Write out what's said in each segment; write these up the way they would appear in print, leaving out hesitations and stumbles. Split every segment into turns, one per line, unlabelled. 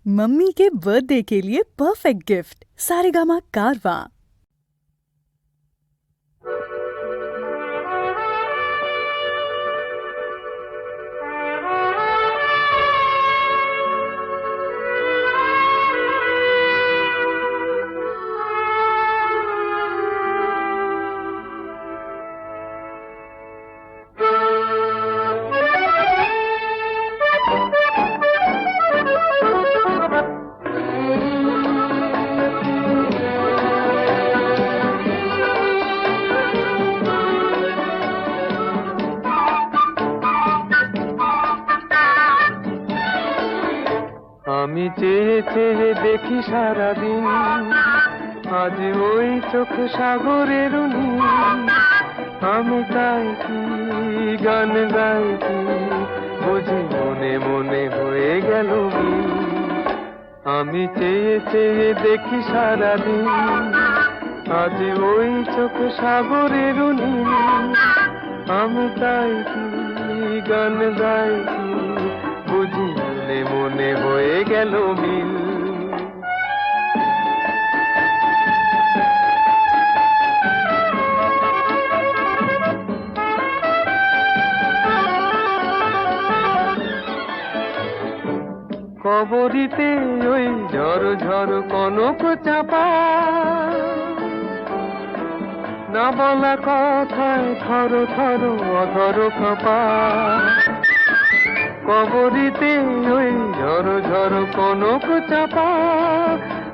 Mummy के birthday के लिए परफेक्ट गिफ्ट सारेगामा कारवां।
আমি চেয়ে চেয়ে দেখি সারাদিন, আজ ওই চোখে সাগরের নীল। আমি তাই কি গান গাই কি বুঝি মনে মনে হয়ে গেল মিল। আমি চেয়ে চেয়ে দেখি সারাদিন, আজ ওই চোখে সাগরের নীল। আমি তাই কি গান গাই কি বুঝি মনে মনে হয়ে গেল মিল। কবরিতে ওই ঝড় ঝড় কনক চাপা, না বলা কথায় থর থর অধর কাঁপা। কবরিতে ওই ঝড় ঝড় কনক চাপা,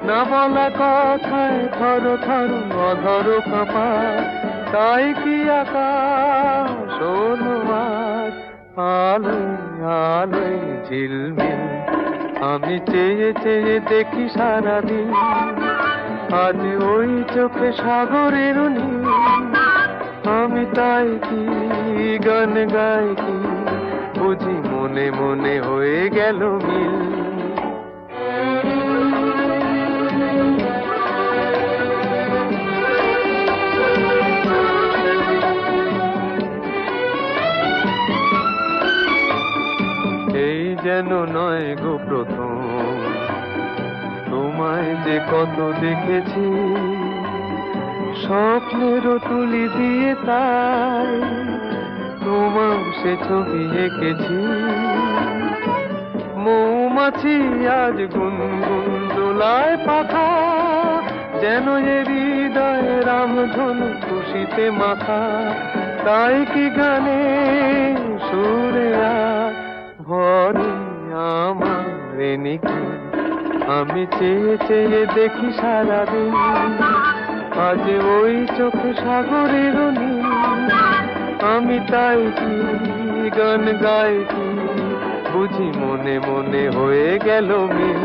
না বলা কথায় থর থর অধর কাঁপা। তাই কি আকাশ হলো আজ আলোয় আলোয় ঝিলমিল। আমি চেয়ে চেয়ে দেখি সারাদিন, আজ ওই চোখে সাগরের নীল। আমি তাই কি গান গাই কি বুঝি মনে মনে হয়ে গেল মিল। এই যেন নয় গো প্রথম, তোমায় যে কত দেখেছি স্বপ্নেরও তুলি দিয়ে, তাই তোমার সে ছবি এঁকেছি। মৌমাছি আজ গুনগুন দোলায় পাখা, যেন এ হৃদয়ে রামধনু খুশিতে মাথা। তাই কি গানে সুরে ভরে আমার নিকি। আমি চেয়ে চেয়ে দেখি সারাদিন, আজ ওই চোখে সাগরের নীল। আমি তাই কি গান গাই কি বুঝি মনে মনে হয়ে গেল মিল।